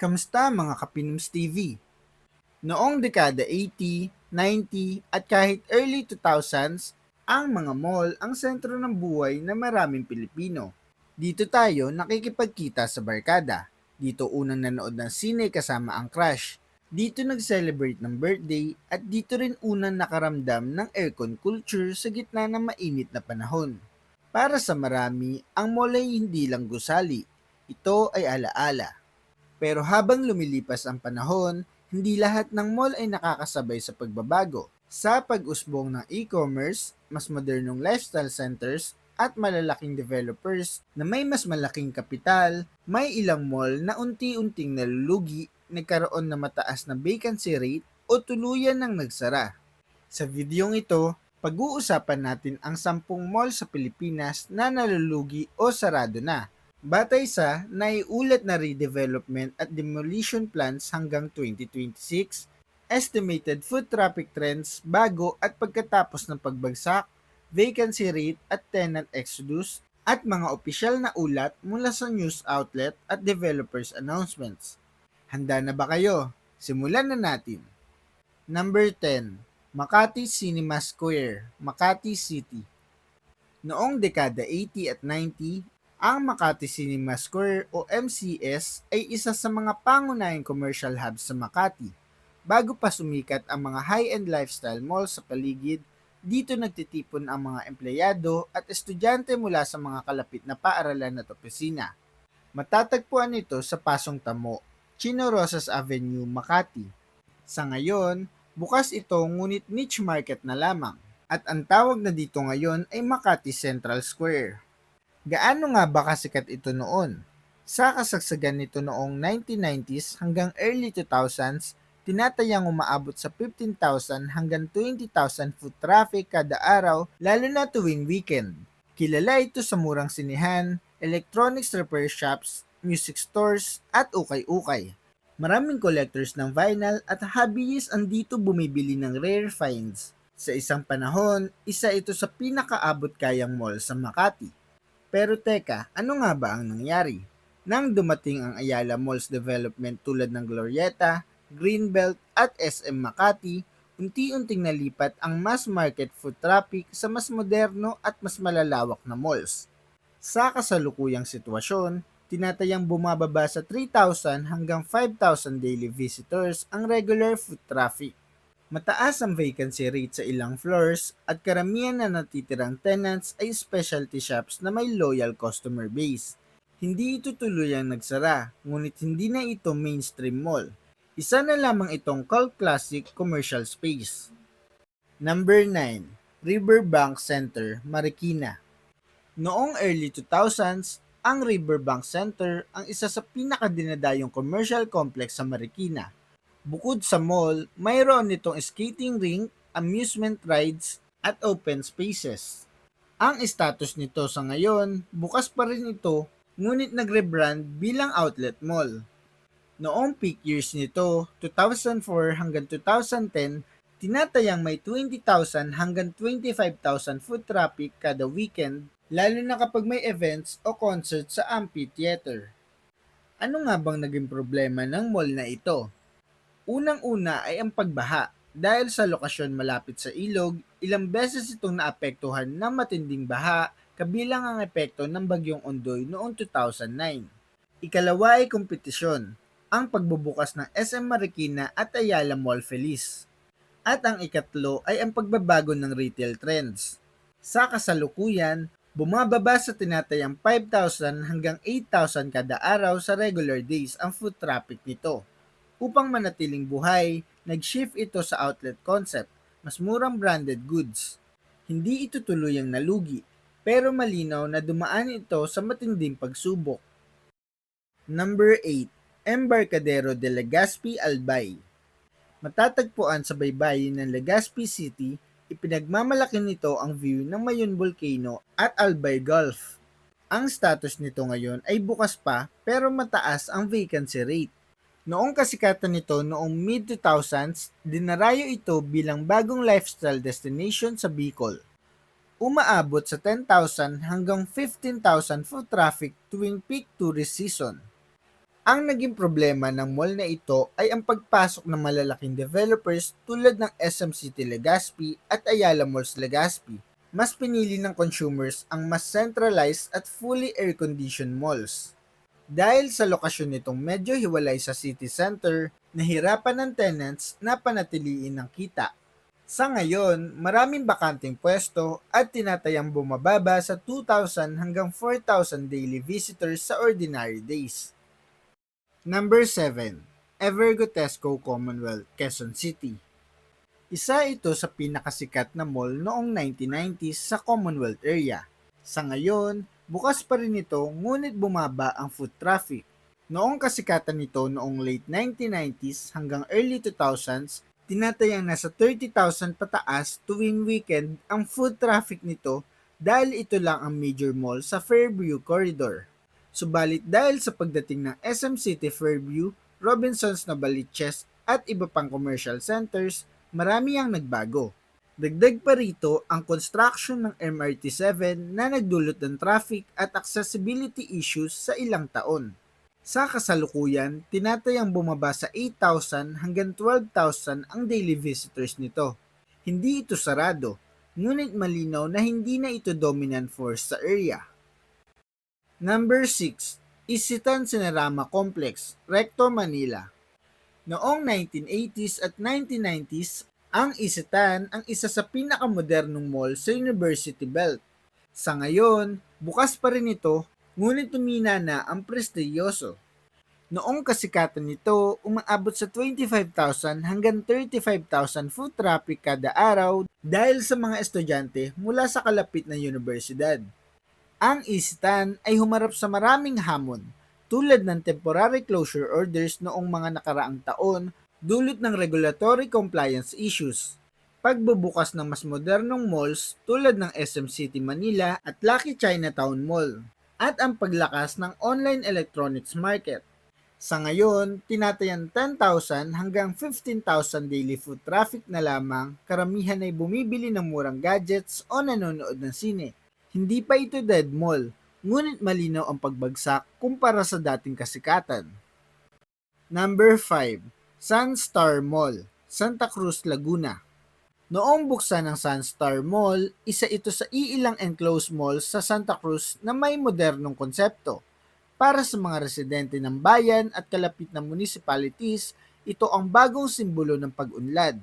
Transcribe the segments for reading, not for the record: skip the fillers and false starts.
Kamusta mga Kapinoms TV? Noong dekada 80, 90 at kahit early 2000s, ang mga mall ang sentro ng buhay ng maraming Pilipino. Dito tayo nakikipagkita sa barkada. Dito unang nanood ng sine kasama ang crush. Dito nag-celebrate ng birthday at dito rin unang nakaramdam ng aircon culture sa gitna ng mainit na panahon. Para sa marami, ang mall ay hindi lang gusali. Ito ay alaala. Pero habang lumilipas ang panahon, hindi lahat ng mall ay nakakasabay sa pagbabago. Sa pag-usbong ng e-commerce, mas modernong lifestyle centers, at malalaking developers na may mas malaking kapital, may ilang mall na unti-unting nalulugi, nagkaroon na mataas na vacancy rate o tuluyan ng nagsara. Sa videong ito, pag-uusapan natin ang 10 mall sa Pilipinas na nalulugi o sarado na. Batay sa naiulat na redevelopment at demolition plans hanggang 2026, estimated foot traffic trends bago at pagkatapos ng pagbagsak, vacancy rate at tenant exodus, at mga opisyal na ulat mula sa news outlet at developers announcements. Handa na ba kayo? Simulan na natin. Number 10. Makati Cinema Square, Makati City. Noong dekada 80 at 90, ang Makati Cinema Square o MCS ay isa sa mga pangunahing commercial hubs sa Makati. Bago pa sumikat ang mga high-end lifestyle malls sa paligid, dito nagtitipon ang mga empleyado at estudyante mula sa mga kalapit na paaralan at opisina. Matatagpuan ito sa Pasong Tamo, Chino Rosas Avenue, Makati. Sa ngayon, bukas ito ngunit niche market na lamang at ang tawag na dito ngayon ay Makati Central Square. Gaano nga ba kasikat ito noon? Sa kasagsagan nito noong 1990s hanggang early 2000s, tinatayang umaabot sa 15,000 hanggang 20,000 foot traffic kada araw lalo na tuwing weekend. Kilala ito sa murang sinihan, electronics repair shops, music stores at ukay-ukay. Maraming collectors ng vinyl at hobbyists ang dito bumibili ng rare finds. Sa isang panahon, isa ito sa pinakaabot kayang mall sa Makati. Pero teka, ano nga ba ang nangyari? Nang dumating ang Ayala Malls development tulad ng Glorieta, Greenbelt at SM Makati, unti-unting nalipat ang mass market foot traffic sa mas moderno at mas malalawak na malls. Sa kasalukuyang sitwasyon, tinatayang bumababa sa 3,000 hanggang 5,000 daily visitors ang regular foot traffic. Mataas ang vacancy rate sa ilang floors at karamihan na natitirang tenants ay specialty shops na may loyal customer base. Hindi ito tuluyang nagsara, ngunit hindi na ito mainstream mall. Isa na lamang itong cult classic commercial space. Number 9. Riverbank Center, Marikina. Noong early 2000s, ang Riverbank Center ang isa sa pinakadinadayong commercial complex sa Marikina. Bukod sa mall, mayroon nitong skating rink, amusement rides, at open spaces. Ang status nito sa ngayon, bukas pa rin ito, ngunit nagrebrand bilang outlet mall. Noong peak years nito, 2004 hanggang 2010, tinatayang may 20,000 hanggang 25,000 foot traffic kada weekend, lalo na kapag may events o concert sa amphitheater. Ano nga bang naging problema ng mall na ito? Unang-una ay ang pagbaha. Dahil sa lokasyon malapit sa ilog, ilang beses itong naapektuhan ng matinding baha kabilang ang epekto ng bagyong Ondoy noong 2009. Ikalawa ay kompetisyon, ang pagbubukas ng SM Marikina at Ayala Mall Feliz. At ang ikatlo ay ang pagbabago ng retail trends. Sa kasalukuyan, bumababa sa tinatayang 5,000 hanggang 8,000 kada araw sa regular days ang foot traffic nito. Upang manatiling buhay, nag-shift ito sa outlet concept, mas murang branded goods. Hindi ito tuluyang nalugi, pero malinaw na dumaan ito sa matinding pagsubok. Number 8. Embarcadero de Legazpi, Albay. Matatagpuan sa baybayin ng Legazpi City, ipinagmamalaki nito ang view ng Mayon Volcano at Albay Gulf. Ang status nito ngayon ay bukas pa pero mataas ang vacancy rate. Noong kasikatan nito noong mid-2000s, dinarayo ito bilang bagong lifestyle destination sa Bicol. Umaabot sa 10,000 hanggang 15,000 foot traffic tuwing peak tourist season. Ang naging problema ng mall na ito ay ang pagpasok ng malalaking developers tulad ng SM City Legazpi at Ayala Malls Legazpi. Mas pinili ng consumers ang mas centralized at fully air-conditioned malls. Dahil sa lokasyon nitong medyo hiwalay sa city center, nahirapan ng tenants na panatiliin ang kita. Sa ngayon, maraming bakanteng pwesto at tinatayang bumababa sa 2,000 hanggang 4,000 daily visitors sa ordinary days. Number 7. Evergotesco Commonwealth, Quezon City. Isa ito sa pinakasikat na mall noong 1990s sa Commonwealth area. Sa ngayon, bukas pa rin ito ngunit bumaba ang foot traffic. Noong kasikatan nito noong late 1990s hanggang early 2000s, tinatayang nasa 30,000 pataas tuwing weekend ang foot traffic nito dahil ito lang ang major mall sa Fairview Corridor. Subalit dahil sa pagdating ng SM City Fairview, Robinsons Novaliches at iba pang commercial centers, marami ang nagbago. Dagdag pa rito ang construction ng MRT7 na nagdulot ng traffic at accessibility issues sa ilang taon. Sa kasalukuyan, tinatayang bumaba sa 8,000 hanggang 12,000 ang daily visitors nito. Hindi ito sarado, ngunit malinaw na hindi na ito dominant force sa area. Number 6. Isitan Cinerama Complex, Recto, Manila. Noong 1980s at 1990s, ang Isitan ang isa sa pinakamodernong mall sa University Belt. Sa ngayon, bukas pa rin ito, ngunit tumina na ang prestigyoso. Noong kasikatan nito, umaabot sa 25,000 hanggang 35,000 foot traffic kada araw dahil sa mga estudyante mula sa kalapit na universidad. Ang Isitan ay humarap sa maraming hamon tulad ng temporary closure orders noong mga nakaraang taon dulot ng regulatory compliance issues, pagbubukas ng mas modernong malls tulad ng SM City Manila at Lucky Chinatown Mall, at ang paglakas ng online electronics market. Sa ngayon, tinatayan 10,000 hanggang 15,000 daily foot traffic na lamang, karamihan ay bumibili ng murang gadgets o nanonood ng sine. Hindi pa ito dead mall, ngunit malinaw ang pagbagsak kumpara sa dating kasikatan. Number 5. Sunstar Mall, Santa Cruz, Laguna. Noong buksan ng Sunstar Mall, isa ito sa iilang enclosed malls sa Santa Cruz na may modernong konsepto. Para sa mga residente ng bayan at kalapit na municipalities, ito ang bagong simbolo ng pag-unlad.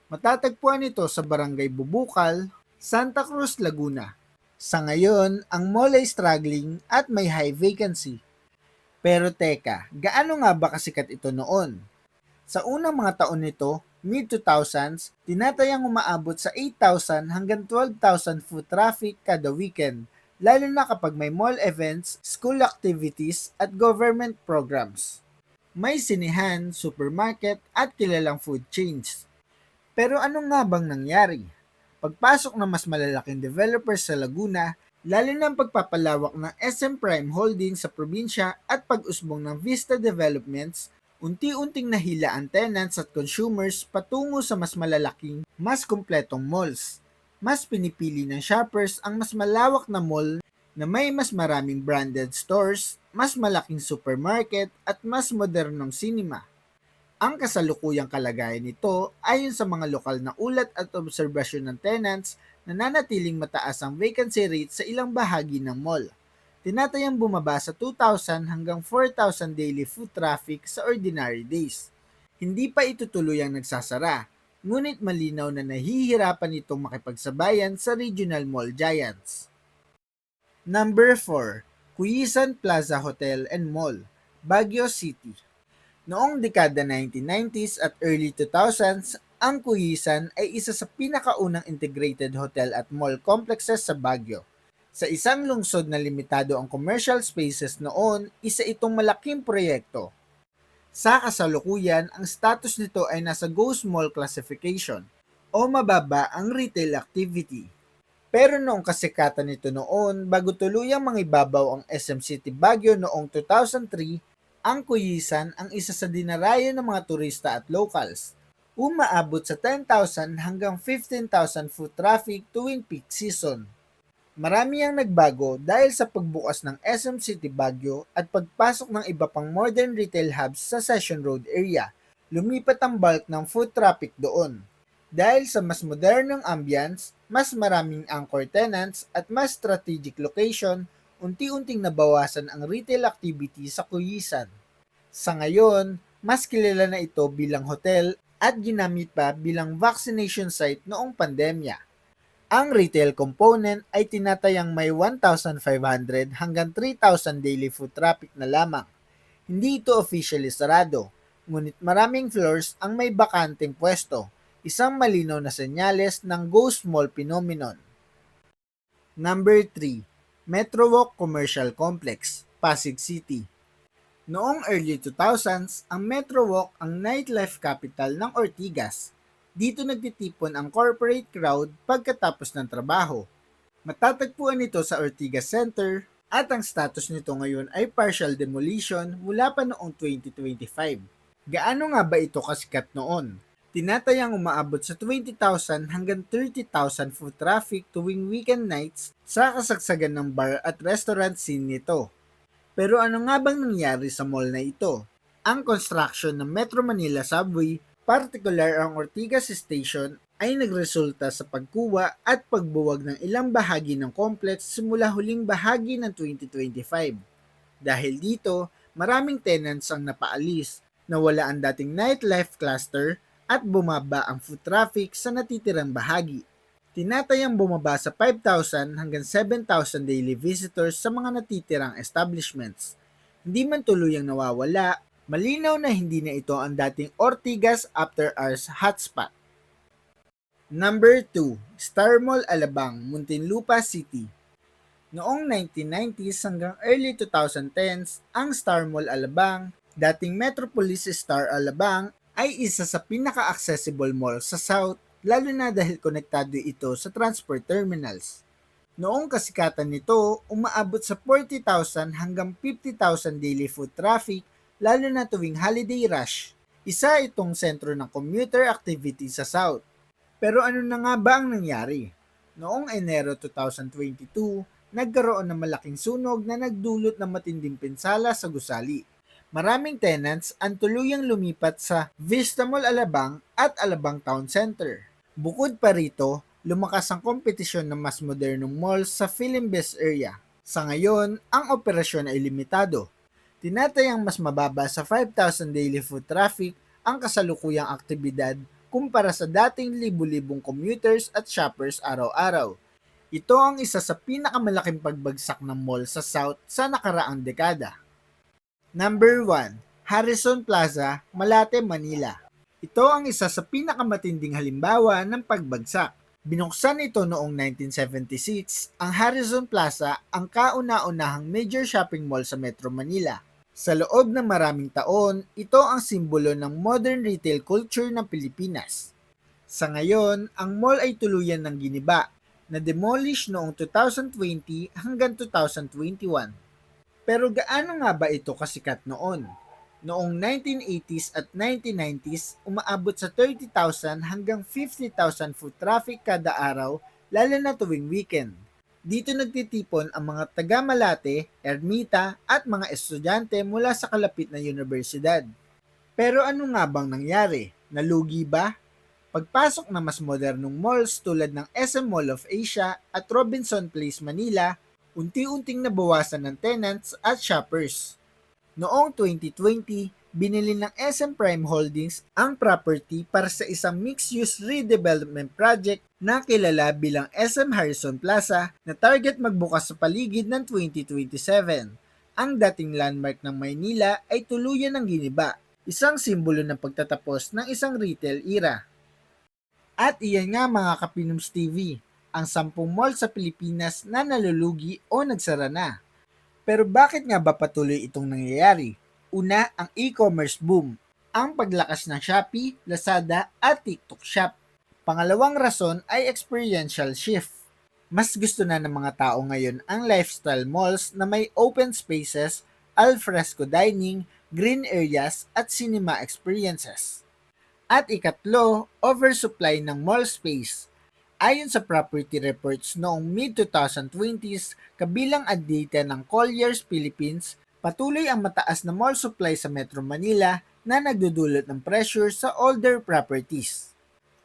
Matatagpuan ito sa Barangay Bubukal, Santa Cruz, Laguna. Sa ngayon, ang mall ay struggling at may high vacancy. Pero teka, gaano nga ba kasikat ito noon? Sa unang mga taon nito, mid-2000s, tinatayang umaabot sa 8,000 hanggang 12,000 foot traffic kada weekend, lalo na kapag may mall events, school activities at government programs. May sinihan, supermarket at kilalang food chains. Pero ano nga bang nangyari? Pagpasok ng mas malalaking developers sa Laguna, lalo na ang pagpapalawak ng SM Prime Holdings sa probinsya at pag-usbong ng Vista Developments, unti-unting nahila ang tenants at consumers patungo sa mas malalaking, mas kumpletong malls. Mas pinipili ng shoppers ang mas malawak na mall na may mas maraming branded stores, mas malaking supermarket at mas modernong cinema. Ang kasalukuyang kalagayan nito ayon sa mga lokal na ulat at obserbasyon ng tenants, nananatiling mataas ang vacancy rate sa ilang bahagi ng mall. Tinatayang bumaba sa 2,000 hanggang 4,000 daily foot traffic sa ordinary days. Hindi pa ito tuluyang nagsasara, ngunit malinaw na nahihirapan itong makipagsabayan sa regional mall giants. Number 4. Cuyisan Plaza Hotel and Mall, Baguio City. Noong dekada 1990s at early 2000s, ang Cuyisan ay isa sa pinakaunang integrated hotel at mall complexes sa Baguio. Sa isang lungsod na limitado ang commercial spaces noon, isa itong malaking proyekto. Sa kasalukuyan, ang status nito ay nasa ghost mall classification o mababa ang retail activity. Pero noong kasikatan nito noon, bago tuluyang mangibabaw ang SM City Baguio noong 2003, ang Cuyisan ang isa sa dinarayo ng mga turista at locals. Umaabot sa 10,000 hanggang 15,000 foot traffic tuwing peak season. Marami ang nagbago dahil sa pagbukas ng SM City Baguio at pagpasok ng iba pang modern retail hubs sa Session Road area. Lumipat ang bulk ng foot traffic doon. Dahil sa mas modernong ambience, mas maraming anchor tenants at mas strategic location, unti-unting nabawasan ang retail activity sa Kuyisan. Sa ngayon, mas kilala na ito bilang hotel at ginamit pa bilang vaccination site noong pandemya. Ang retail component ay tinatayang may 1,500 hanggang 3,000 daily foot traffic na lamang. Hindi ito officially sarado, ngunit maraming floors ang may bakanteng pwesto, isang malinaw na senyales ng ghost mall phenomenon. Number 3. Metro Walk Commercial Complex, Pasig City. Noong early 2000s, ang Metro Walk ang nightlife capital ng Ortigas. Dito nagtitipon ang corporate crowd pagkatapos ng trabaho. Matatagpuan ito sa Ortigas Center at ang status nito ngayon ay partial demolition mula pa noong 2025. Gaano nga ba ito kasikat noon? Tinatayang umaabot sa 20,000 hanggang 30,000 foot traffic tuwing weekend nights sa kasagsagan ng bar at restaurant scene nito. Pero ano nga bang nangyari sa mall na ito? Ang construction ng Metro Manila Subway, partikular ang Ortigas Station, ay nagresulta sa pagkuha at pagbuwag ng ilang bahagi ng complex simula huling bahagi ng 2025. Dahil dito, maraming tenants ang napaalis, nawala ang dating nightlife cluster at bumaba ang foot traffic sa natitirang bahagi. Tinatayang bumaba sa 5,000 hanggang 7,000 daily visitors sa mga natitirang establishments. Hindi man tuluyang nawawala, malinaw na hindi na ito ang dating Ortigas After Hours hotspot. Number 2. Star Mall Alabang, Muntinlupa City. Noong 1990s hanggang early 2010s, ang Star Mall Alabang, dating Metropolis Star Alabang, ay isa sa pinaka-accessible mall sa South, lalo na dahil konektado ito sa transport terminals. Noong kasikatan nito, umaabot sa 40,000 hanggang 50,000 daily foot traffic, lalo na tuwing holiday rush. Isa itong sentro ng commuter activity sa South. Pero ano na nga ba ang nangyari? Noong Enero 2022, nagkaroon ng malaking sunog na nagdulot ng matinding pinsala sa gusali. Maraming tenants ang tuluyang lumipat sa Vista Mall Alabang at Alabang Town Center. Bukod pa rito, lumakas ang kompetisyon ng mas modernong malls sa Philimbes area. Sa ngayon, ang operasyon ay limitado. Tinatayang mas mababa sa 5,000 daily foot traffic ang kasalukuyang aktibidad kumpara sa dating libu-libong commuters at shoppers araw-araw. Ito ang isa sa pinakamalaking pagbagsak ng mall sa South sa nakaraang dekada. Number 1. Harrison Plaza, Malate, Manila. Ito ang isa sa pinakamatinding halimbawa ng pagbagsak. Binuksan ito noong 1976, ang Harrison Plaza ang kauna-unahang major shopping mall sa Metro Manila. Sa loob ng maraming taon, ito ang simbolo ng modern retail culture ng Pilipinas. Sa ngayon, ang mall ay tuluyan ng giniba, na demolish noong 2020 hanggang 2021. Pero gaano nga ba ito kasikat noon? Noong 1980s at 1990s, umaabot sa 30,000 hanggang 50,000 foot traffic kada araw, lalo na tuwing weekend. Dito nagtitipon ang mga taga-Malate, Ermita at mga estudyante mula sa kalapit na universidad. Pero ano nga bang nangyari? Nalugi ba? Pagpasok ng mas modernong malls tulad ng SM Mall of Asia at Robinson Place Manila, unti-unting nabawasan ng tenants at shoppers. Noong 2020, binili ng SM Prime Holdings ang property para sa isang mixed-use redevelopment project na kilala bilang SM Harrison Plaza na target magbukas sa paligid ng 2027. Ang dating landmark ng Maynila ay tuluyan ng giniba, isang simbolo ng pagtatapos ng isang retail era. At iyan nga mga Kapinoms TV, ang 10 mall sa Pilipinas na nalulugi o nagsara na. Pero bakit nga ba patuloy itong nangyayari? Una, ang e-commerce boom, ang paglakas ng Shopee, Lazada at TikTok Shop. Pangalawang rason ay experiential shift. Mas gusto na ng mga tao ngayon ang lifestyle malls na may open spaces, alfresco dining, green areas at cinema experiences. At ikatlo, oversupply ng mall space. Ayon sa property reports noong mid-2020s, kabilang ang data ng Colliers Philippines, patuloy ang mataas na mall supply sa Metro Manila na nagdudulot ng pressure sa older properties.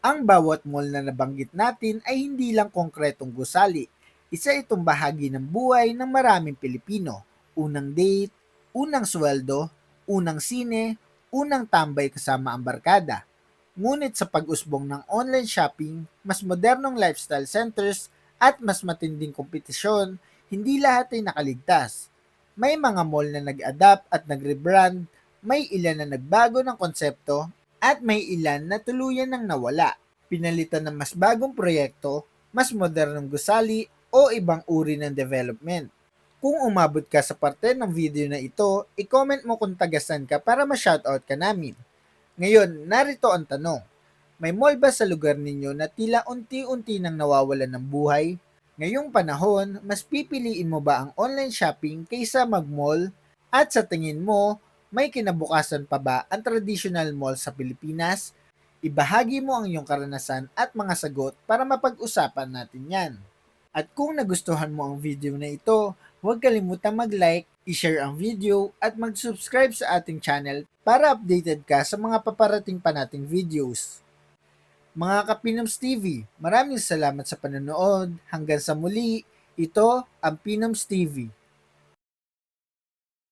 Ang bawat mall na nabanggit natin ay hindi lang konkretong gusali. Isa itong bahagi ng buhay ng maraming Pilipino. Unang date, unang sweldo, unang sine, unang tambay kasama ang barkada. Ngunit sa pag-usbong ng online shopping, mas modernong lifestyle centers at mas matinding kompetisyon, hindi lahat ay nakaligtas. May mga mall na nag-adapt at nag-rebrand, may ilan na nagbago ng konsepto, at may ilan na tuluyan ng nawala. Pinalitan ng mas bagong proyekto, mas modernong gusali o ibang uri ng development. Kung umabot ka sa parte ng video na ito, i-comment mo kung tagasan ka para ma-shoutout ka namin. Ngayon, narito ang tanong. May mall ba sa lugar ninyo na tila unti-unti nang nawawalan ng buhay? Ngayong panahon, mas pipiliin mo ba ang online shopping kaysa mag-mall? At sa tingin mo, may kinabukasan pa ba ang traditional mall sa Pilipinas? Ibahagi mo ang iyong karanasan at mga sagot para mapag-usapan natin yan. At kung nagustuhan mo ang video na ito, huwag kalimutang mag-like, i-share ang video at mag-subscribe sa ating channel para updated ka sa mga paparating pa nating videos. Mga Kapinoms TV, maraming salamat sa panonood. Hanggang sa muli, ito ang Pinoms TV.